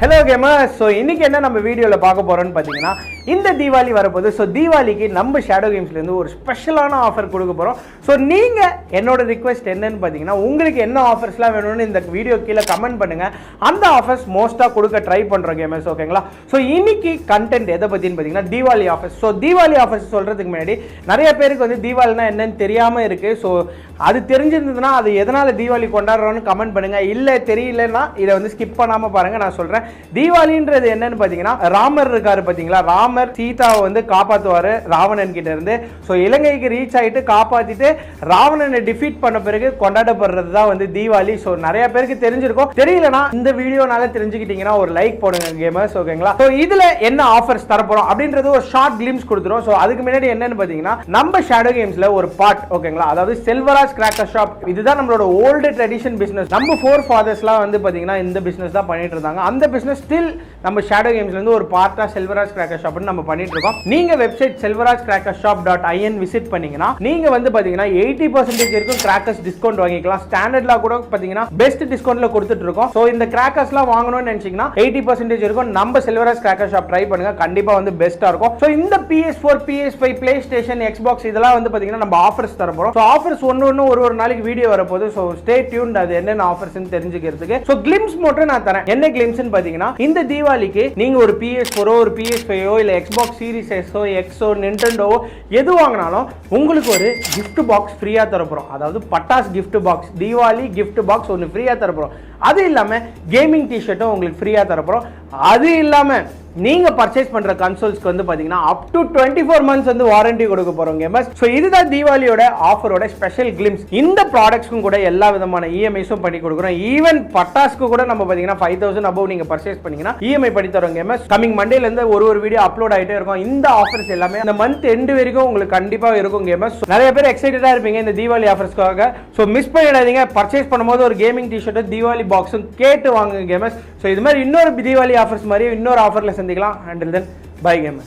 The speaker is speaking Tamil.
Hello gamers, so இன்னைக்கு என்ன நம்ம வீடியோல பார்க்க போறோம்னு பாத்தீங்கன்னா இந்த தீபாவளி வரப்போகுது. சோ தீபாவளிக்கு நம்ம ஷேடோ கேம்ஸ்ல இருந்து ஒரு ஸ்பெஷலான ஆஃபர் கொடுக்க போறோம். சோ நீங்க என்னோட ரிக்வெஸ்ட் என்னன்னு பாத்தீங்கன்னா உங்களுக்கு என்ன ஆஃபர்ஸ்லாம் வேணும்னு இந்த வீடியோ கீழ கமெண்ட் பண்ணுங்க. அந்த ஆஃபர்ஸ் மோஸ்டா கொடுக்க ட்ரை பண்றோம் கேமர்ஸ், ஓகேங்களா? சோ இன்னைக்கு கண்டென்ட் எதை பத்தின்னு பாத்தீங்கன்னா Deepavali offers. So Deepavali offers சொல்றதுக்கு முன்னாடி நிறைய பேருக்கு வந்து தீபாவளினா என்னன்னு தெரியாம இருக்கு. சோ அது தெரிஞ்சிருந்ததுன்னா அது எதனால தீபாவளி கொண்டாடுறோம்னு கமெண்ட் பண்ணுங்க. இல்ல தெரியலன்னா இதை வந்து ஸ்கிப் பண்ணாம பாருங்க, நான் சொல்றேன். தீபாவளின்றது என்னன்னு பாத்தீங்கன்னா ராமர் இருக்காரு பாத்தீங்களா, ராமர் சீதாவை வந்து காப்பாத்துவாரு ராவணன் கிட்ட இருந்து. சோ இலங்கைக்கு ரீச் ஆயிட்டு காப்பாத்திட்டு ராவணனை டிஃபீட் பண்ண பிறகு கொண்டாடப்படுறது தான் வந்து தீபாவளி. சோ நிறைய பேருக்கு தெரிஞ்சிருக்கும், தெரியலனா இந்த வீடியோனால தெரிஞ்சுக்கிட்டீங்கன்னா ஒரு லைக் போடுங்க கேமர்ஸ், ஓகேங்களா? சோ இதுல என்ன ஆஃபர்ஸ் தர போறோம் அப்படின்றது ஒரு ஷார்ட் கிளிம்ஸ் கொடுத்துரும். சோ அதுக்கு முன்னாடி என்னன்னு பாத்தீங்கன்னா நம்ம ஷேடோ கேம்ஸ்ல ஒரு பார்ட், ஓகேங்களா, அதாவது செல்வராஜ் கிராக்கர் ஷாப். இதுதான் நம்மளோட ஓல்டு ட்ரெடிஷன் பிசினஸ். நம்ம ஃபோர் ஃபாதர்ஸ்லாம் வந்து பாத்தீங்கன்னா இந்த பிசினஸ் தான் பண்ணிட்டு இருந்தாங்க. அந்த பிசினஸ் ஸ்டில் நம்ம ஷேடோ கேம்ஸ்ல இருந்து ஒரு பார்ட்டா செல்வராஜ் கிராக்கர் ஷாப்னு நம்ம பண்ணிட்டு இருக்கோம். நீங்க வெப்சைட் selvarajcrackershop.in விசிட் பண்ணீங்கன்னா நீங்க வந்து பாத்தீங்கன்னா 80% வரைக்கும் கிராக்கர்ஸ் டிஸ்கவுண்ட் வாங்கிக்கலாம். ஸ்டாண்டர்ட்ல கூட பாத்தீங்கன்னா பெஸ்ட் டிஸ்கவுண்ட்ல கொடுத்துட்டு இருக்கோம். சோ இந்த கிராக்கர்ஸ்லாம் வாங்கணும்னு நினைச்சீங்கன்னா 80% வரைக்கும் நம்ம செல்வராஜ் கிராக்கர் ஷாப் ட்ரை பண்ணுங்க, கண்டிப்பா வந்து பெஸ்டா இருக்கும். சோ இந்த PS4, PS5, PlayStation, Xbox இதெல்லாம் வந்து பாத்தீங்கன்னா நம்ம ஆஃபர்ஸ் தர போறோம். சோ ஆஃபர்ஸ் ஒன்னு ஒரு நாளைக்கு வீடியோ வரப்போகுது. சோ ஸ்டே டியூன்ட், அது என்னென்ன ஆஃபர்ஸ்னு தெரிஞ்சுக்கிறதுக்கு. சோ கிளிம்ஸ் மட்டும் நான் தரேன். என்ன கிளிம்ஸ்னு பாத்தீங்கன்னா இந்த தீபாவளிக்கு நீங்க ஒரு PS4 ஒரு PS5 இல்ல Xbox Series S X Nintendo எது வாங்கினாலும் உங்களுக்கு ஒரு gift box ஃப்ரீயா தரப்போறோம். அதாவது பட்டாஸ் gift box, Deepavali gift box ஒன்னு ஃப்ரீயா தரப்போறோம். அது இல்லாம கேமிங் டி-ஷர்ட்டும் உங்களுக்கு ஃப்ரீயா தரப்போறோம். அது இல்லாம நீங்க பர்ச்சேஸ் பண்ற கன்சோல்ஸ்க்கு வந்து பாத்தீங்கன்னா அப் டு 24 months வந்து வாரண்டி கொடுக்க போறோம் கேமர்ஸ். சோ இதுதான் தீபாவளியோட ஆஃபரோட ஸ்பெஷல் கிளிம்ஸ். இந்த ப்ராடக்ட்ஸ்க்கும் கூட எல்லா விதமான இஎம்ஐஸும் பண்ணி கொடுக்குறோம். ஈவன் பட்டாஸ்க்கு கூட நம்ம பாத்தீங்கன்னா 5000 above நீங்க பர்ச்சேஸ் பண்ணீங்கன்னா இஎம்ஐ பண்ணி தரோம் கேமர்ஸ். கமிங் மண்டேல இருந்து ஒரு வீடியோ அப்லோட் ஆயிட்டே இருக்கும். இந்த ஆஃபர்ஸ் எல்லாமே இந்த மந்த் எண்ட் வரைக்கும் உங்களுக்கு கண்டிப்பா இருக்கும் கேமர்ஸ். நிறைய பேர் எக்ஸைட்டடா இருப்பீங்க இந்த தீபாவளி ஆஃபர்ஸ்க்காக. சோ மிஸ் பண்ணிடாதீங்க. பர்ச்சேஸ் பண்ணும்போது ஒரு கேமிங் டி-ஷர்ட் தீபாவளி பாக்ஸும் கேட்டு வாங்குங்க கேமர்ஸ். சோ இது மாதிரி இன்னொரு தீபாவளி ஆஃபர்ஸ் மாதிரி இன்னொரு ஆஃபர்ல சந்திக்கலாம். Until then, bye gamers.